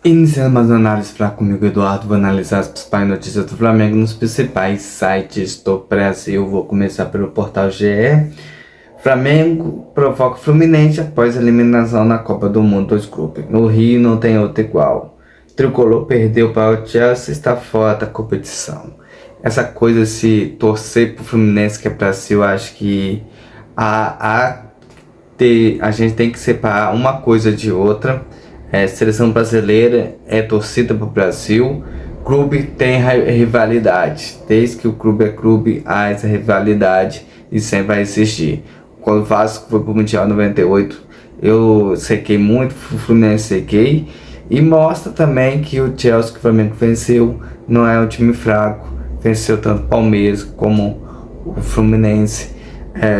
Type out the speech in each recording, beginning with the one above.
Iniciando mais uma análise para comigo, Eduardo, vou analisar as principais notícias do Flamengo nos principais sites do Brasil. Vou começar pelo portal GE. Flamengo provoca Fluminense após eliminação na Copa do Mundo dos clubes. No Rio não tem outro igual. Tricolor perdeu para o Chelsea e está fora da competição. Essa coisa se torcer pro Fluminense que é Brasil, acho que a gente tem que separar uma coisa de outra. Seleção brasileira é torcida pro Brasil, clube tem rivalidade. Desde que o clube é clube, há essa rivalidade e sempre vai existir. Quando o Vasco foi pro Mundial 98, eu sequei muito, o Fluminense sequei. E mostra também que o Chelsea, que o Flamengo venceu, não é um time fraco. Venceu tanto o Palmeiras como o Fluminense.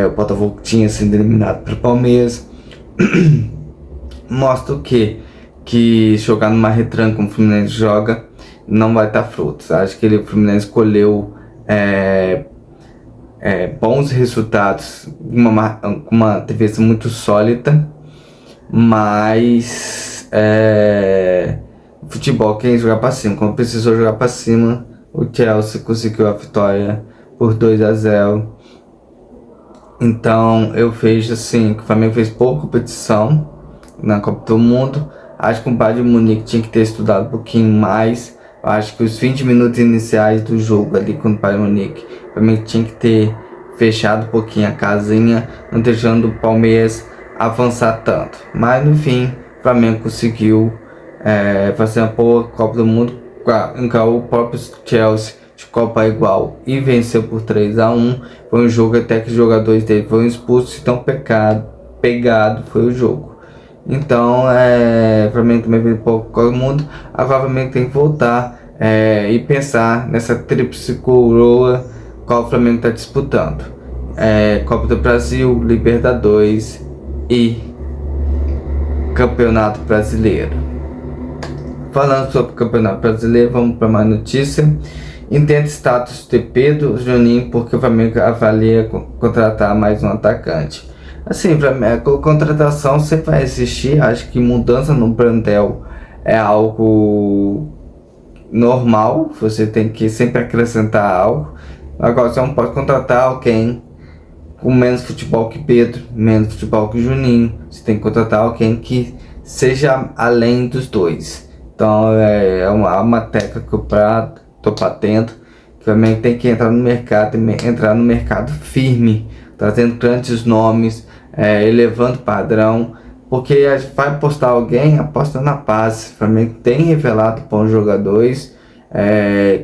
O Botafogo tinha sido eliminado pelo Palmeiras. Mostra o quê? Que jogar numa retranca como o Fluminense joga não vai dar frutos. Acho que o Fluminense escolheu bons resultados, uma defesa muito sólida, mas futebol, quem jogar para cima, quando precisou jogar para cima, o Chelsea conseguiu a vitória por 2-0. Então eu vejo assim que o Flamengo fez pouca competição na Copa do Mundo. Acho que o Bayern de Munique tinha que ter estudado um pouquinho mais. Eu acho que os 20 minutos iniciais do jogo ali com o Bayern de Munique, o Flamengo tinha que ter fechado um pouquinho a casinha, não deixando o Palmeiras avançar tanto. Mas no fim, o Flamengo conseguiu fazer uma boa Copa do Mundo, encarou o próprio Chelsea de Copa igual e venceu por 3-1. Foi um jogo até que os jogadores dele foram expulsos, então pegado foi o jogo. Então, o Flamengo também veio pouco Copa do Mundo. Agora o Flamengo tem que voltar e pensar nessa tríplice coroa qual o Flamengo está disputando. Copa do Brasil, Libertadores e Campeonato Brasileiro. Falando sobre o Campeonato Brasileiro, vamos para mais notícia. Entende status de Pedro Juninho porque o Flamengo avalia contratar mais um atacante. Assim, a contratação sempre vai existir. Acho que mudança no plantel é algo normal. Você tem que sempre acrescentar algo. Agora você não pode contratar alguém com menos futebol que Pedro, menos futebol que Juninho. Você tem que contratar alguém que seja além dos dois. Então é uma técnica que eu tô batendo, que também tem que entrar no mercado firme, trazendo grandes nomes, elevando o padrão, porque a gente vai apostar alguém, aposta na base. O Flamengo tem revelado bons jogadores,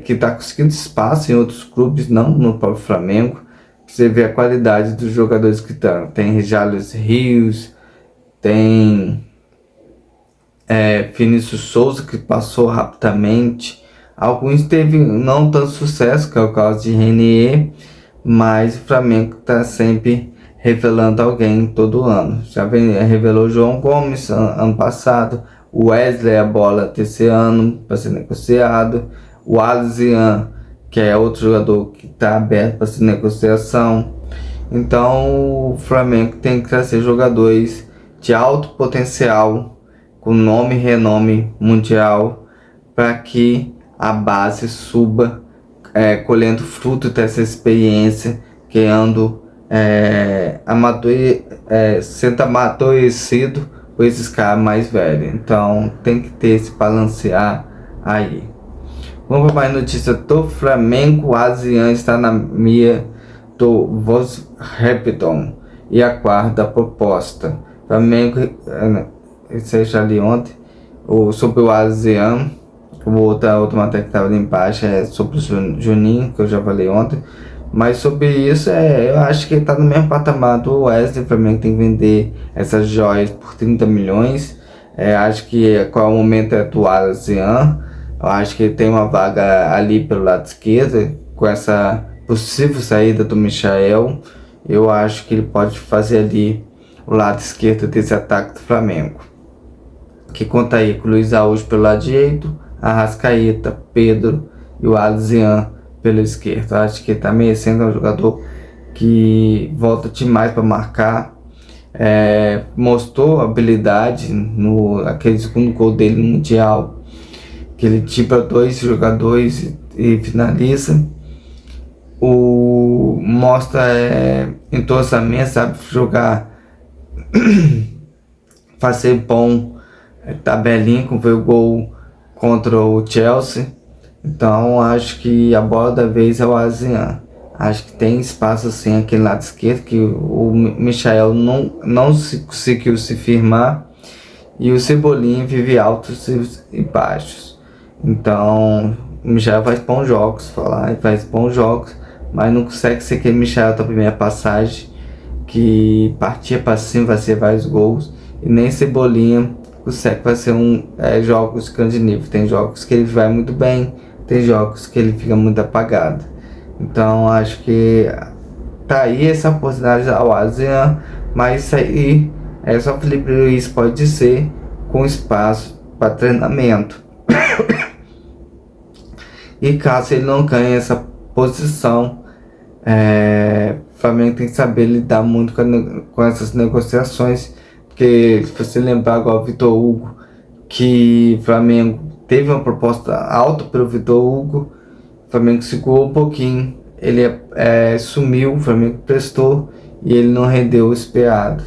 que está conseguindo espaço em outros clubes, não no próprio Flamengo. Você vê a qualidade dos jogadores que estão. Tem Richarlison Rios, tem Vinícius Souza, que passou rapidamente. Alguns teve não tanto sucesso, que é o caso de Renier, mas o Flamengo está sempre revelando alguém todo ano. Já revelou o João Gomes ano passado, o Wesley a bola esse ano para ser negociado, o Alisson, que é outro jogador que está aberto para ser negociação. Então o Flamengo tem que trazer jogadores de alto potencial, com nome e renome mundial, para que a base suba, colhendo fruto dessa experiência, criando sendo amadurecido por esses caras mais velhos. Então tem que ter esse balancear aí. Vamos para mais notícia do Flamengo. O Asian está na mira do Wolverhampton e aguarda a proposta. Flamengo, seja ali ontem, sobre o Asian. Outra matéria que estava ali embaixo sobre o Juninho, que eu já falei ontem. Mas sobre isso, eu acho que ele está no mesmo patamar do Wesley. O Flamengo tem que vender essas joias por 30 milhões. Acho que qual é o momento do Alisson. Eu acho que ele tem uma vaga ali pelo lado esquerdo, com essa possível saída do Michael. Eu acho que ele pode fazer ali o lado esquerdo desse ataque do Flamengo, que conta aí com o Luiz Araújo pelo lado direito, Arrascaeta, Pedro e o Alisson pela esquerda. Acho que ele está merecendo, um jogador que volta demais para marcar. Mostrou habilidade no aquele segundo gol dele no Mundial. que ele dribla dois jogadores e finaliza. Mostra entrosamento, sabe jogar, fazer bom tabelinha, como foi o gol contra o Chelsea. Então acho que a bola da vez é o ASEAN. Acho que tem espaço assim aquele lado esquerdo, que o Michael não conseguiu se firmar, e o Cebolinha vive altos e baixos. Então o Michael faz bons jogos, mas não consegue ser aquele Michael da primeira passagem, que partia para cima, vai ser vários gols, e nem Cebolinha consegue fazer jogos de grande nível. Tem jogos que ele vai muito bem, tem jogos que ele fica muito apagado. Então acho que tá aí essa oportunidade ao ASEAN, mas isso aí só o Felipe Luiz pode dizer, com espaço para treinamento. E caso ele não ganhe essa posição, o Flamengo tem que saber lidar muito com essas negociações, porque se você lembrar agora o Vitor Hugo, que o Flamengo teve uma proposta alta pelo Vitor Hugo, o Flamengo segurou um pouquinho, ele sumiu, o Flamengo prestou e ele não rendeu o esperado.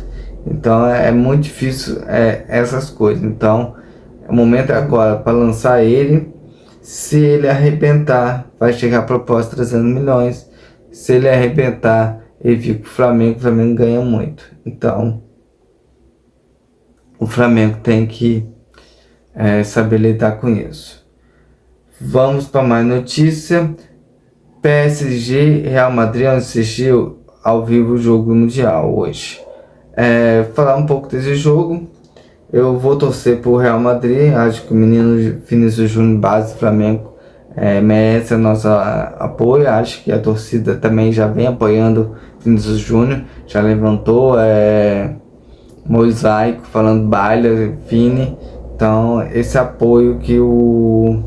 Então é muito difícil essas coisas. Então o momento é agora para lançar ele. Se ele arrebentar, vai chegar a proposta de 300 milhões. Se ele arrebentar, ele fica pro Flamengo, o Flamengo ganha muito. Então o Flamengo tem que saber lidar com isso. Vamos para mais notícia. PSG, Real Madrid assistiu ao vivo o jogo mundial hoje. Falar um pouco desse jogo. Eu vou torcer pro Real Madrid. Acho que o menino Vinícius Júnior, base do Flamengo, merece o nosso apoio. Acho que a torcida também já vem apoiando Vinícius Júnior. Já levantou mosaico falando baila, Vini. Então esse apoio que o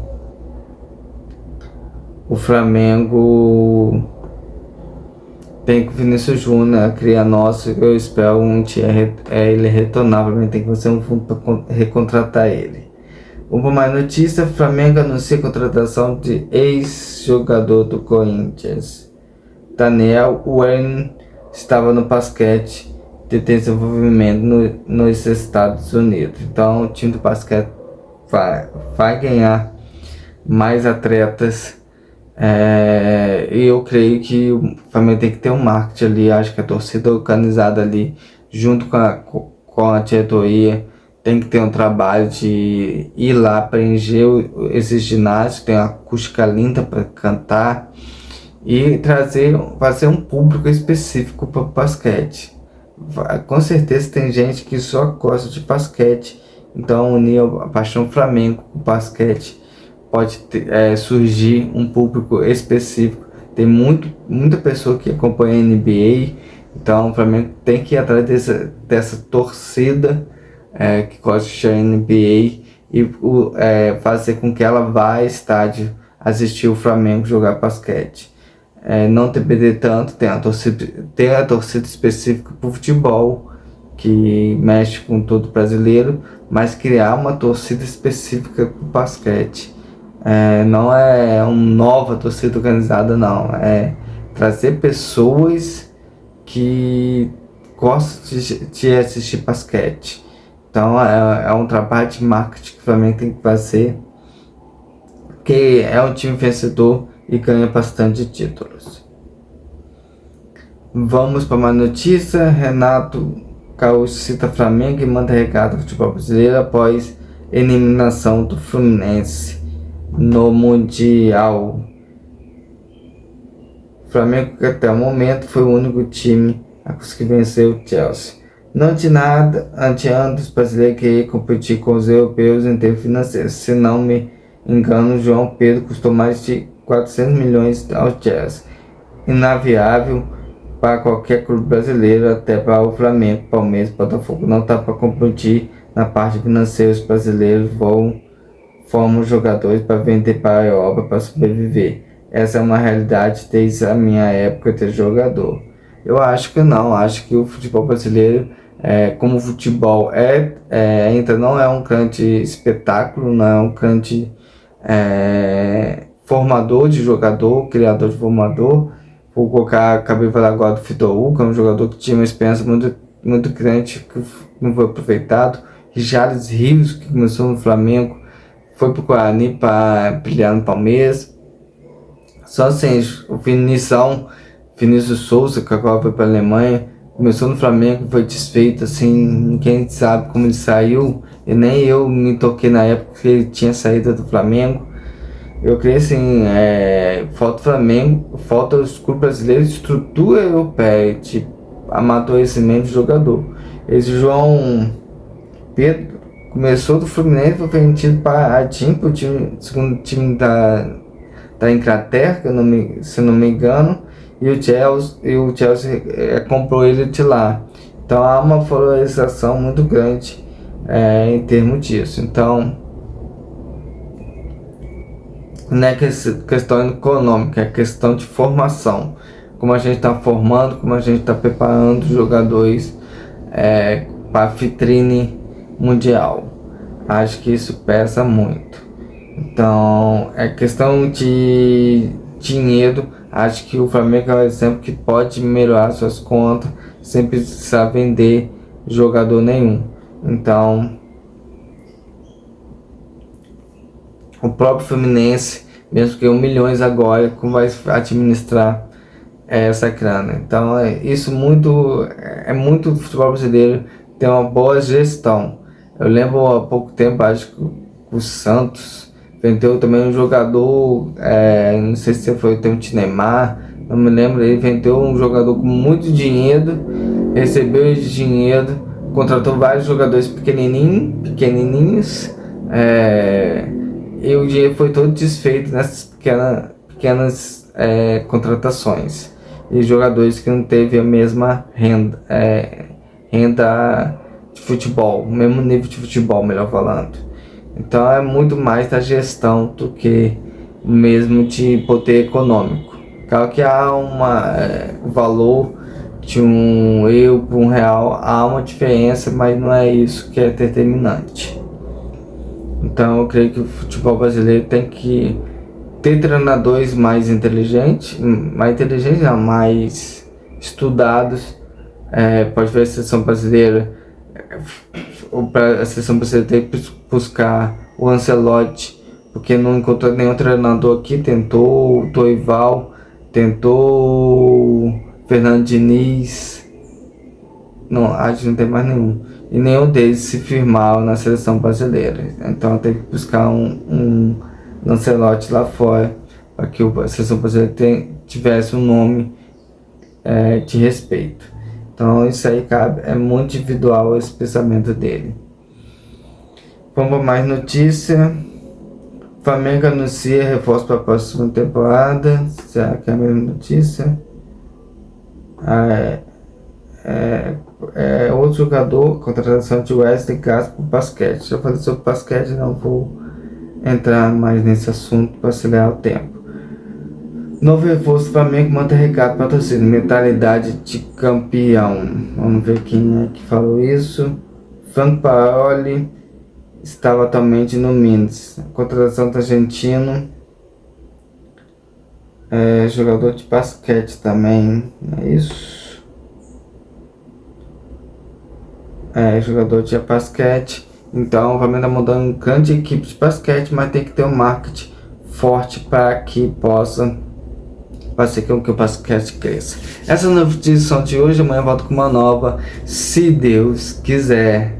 Flamengo tem com o Vinícius Júnior, cria nosso, eu espero ele retornar. Também tem que fazer um fundo para recontratar ele. Uma mais notícia: Flamengo anuncia a contratação de ex-jogador do Corinthians. Daniel Wellington estava no basquete de desenvolvimento nos Estados Unidos. Então o time do basquete vai ganhar mais atletas. E eu creio que o Flamengo tem que ter um marketing ali. Acho que a torcida organizada ali, junto com a diretoria, tem que ter um trabalho de ir lá preencher esses ginásios, tem uma acústica linda para cantar, e fazer um público específico para o basquete. Com certeza tem gente que só gosta de basquete, então unir a paixão Flamengo com o basquete pode surgir um público específico. Tem muita pessoa que acompanha a NBA, então o Flamengo tem que ir atrás dessa torcida que gosta de NBA e fazer com que ela vá ao estádio assistir o Flamengo jogar basquete. Não depender tanto, tem a torcida específica para o futebol, que mexe com todo brasileiro, mas criar uma torcida específica para o basquete. Não é uma nova torcida organizada, não. É trazer pessoas que gostam de assistir basquete. Então é um trabalho de marketing que o Flamengo tem que fazer, porque é um time vencedor e ganha bastante títulos. Vamos para uma notícia: Renato Gaúcho cita Flamengo e manda recado ao futebol brasileiro após eliminação do Fluminense no Mundial. O Flamengo, que até o momento foi o único time a conseguir vencer o Chelsea. Não tinha nada adiante os brasileiros que ia competir com os europeus em termos financeiros. Se não me engano, João Pedro custou mais de 400 milhões ao Chelsea. Inaviável para qualquer clube brasileiro, até para o Flamengo, Palmeiras, Botafogo. Não está para competir na parte financeira. Os brasileiros formam jogadores para vender para a Europa para sobreviver. Essa é uma realidade desde a minha época de jogador. Eu acho que não. Acho que o futebol brasileiro, como o futebol ainda não é um grande espetáculo, não é um grande formador de jogador, criador de formador. Vou colocar, acabei de falar agora do Fidou, que é um jogador que tinha uma experiência muito grande, que não foi aproveitado. Richarlison Rios, que começou no Flamengo, foi pro Guarani para brilhar no Palmeiras. Só assim, o Vinícius Souza, que agora foi para a Alemanha, começou no Flamengo, foi desfeito, assim, ninguém sabe como ele saiu, e nem eu me toquei na época que ele tinha saído do Flamengo. Eu creio assim, falta o Flamengo, falta os clubes brasileiros de estrutura europeia, de amadurecimento de jogador. Esse João Pedro começou do Fluminense, foi vendido para a Timpo, o segundo time da Inglaterra, se não me engano, e o Chelsea comprou ele de lá. Então há uma valorização muito grande em termos disso. Então, não é questão econômica, é questão de formação. Como a gente está formando, como a gente está preparando os jogadores para a vitrine mundial. Acho que isso pesa muito. Então, é questão de dinheiro. Acho que o Flamengo é um exemplo que pode melhorar suas contas sem precisar vender jogador nenhum. Então, o próprio Fluminense, mesmo que 1 milhão agora, como vai administrar essa grana. Então isso é muito do futebol brasileiro ter uma boa gestão. Eu lembro há pouco tempo, acho que o Santos vendeu também um jogador, não sei se foi o tempo de Neymar, não me lembro, ele vendeu um jogador com muito dinheiro, recebeu esse dinheiro, contratou vários jogadores pequenininhos, e o dinheiro foi todo desfeito nessas pequenas contratações. E jogadores que não teve a mesma renda de futebol, o mesmo nível de futebol, melhor falando. Então é muito mais da gestão do que mesmo de poder econômico. Claro que há o valor de €1 por R$1, há uma diferença, mas não é isso que é determinante. Então eu creio que o futebol brasileiro tem que ter treinadores mais inteligentes não, mais estudados. Pode ver a seleção brasileira, a seleção brasileira tem que buscar o Ancelotti, porque não encontrou nenhum treinador aqui. Tentou o Dorival, tentou o Fernando Diniz, não, acho que não tem mais nenhum. E nenhum deles se firmaram na seleção brasileira. Então tem que buscar um Lancelotti lá fora, para que a seleção brasileira tivesse um nome de respeito. Então isso aí é muito individual, esse pensamento dele. Vamos para mais notícia. Flamengo anuncia reforço para a próxima temporada. Será que é a mesma notícia? Outro jogador, contratação de Wesley Castro para o basquete. Já falei sobre basquete, não vou entrar mais nesse assunto para acelerar o tempo. Novo reforço do Flamengo manda recado para a torcida, mentalidade de campeão. Vamos ver quem é que falou isso. Franco Paroli estava atualmente no Minas. Contratação do argentino. Jogador de basquete também, não é isso? Jogador de basquete. Então o Flamengo está montando uma grande equipe de basquete, mas tem que ter um marketing forte para que possa fazer com que o basquete cresça. Essa é a notícia de hoje. Amanhã eu volto com uma nova, se Deus quiser.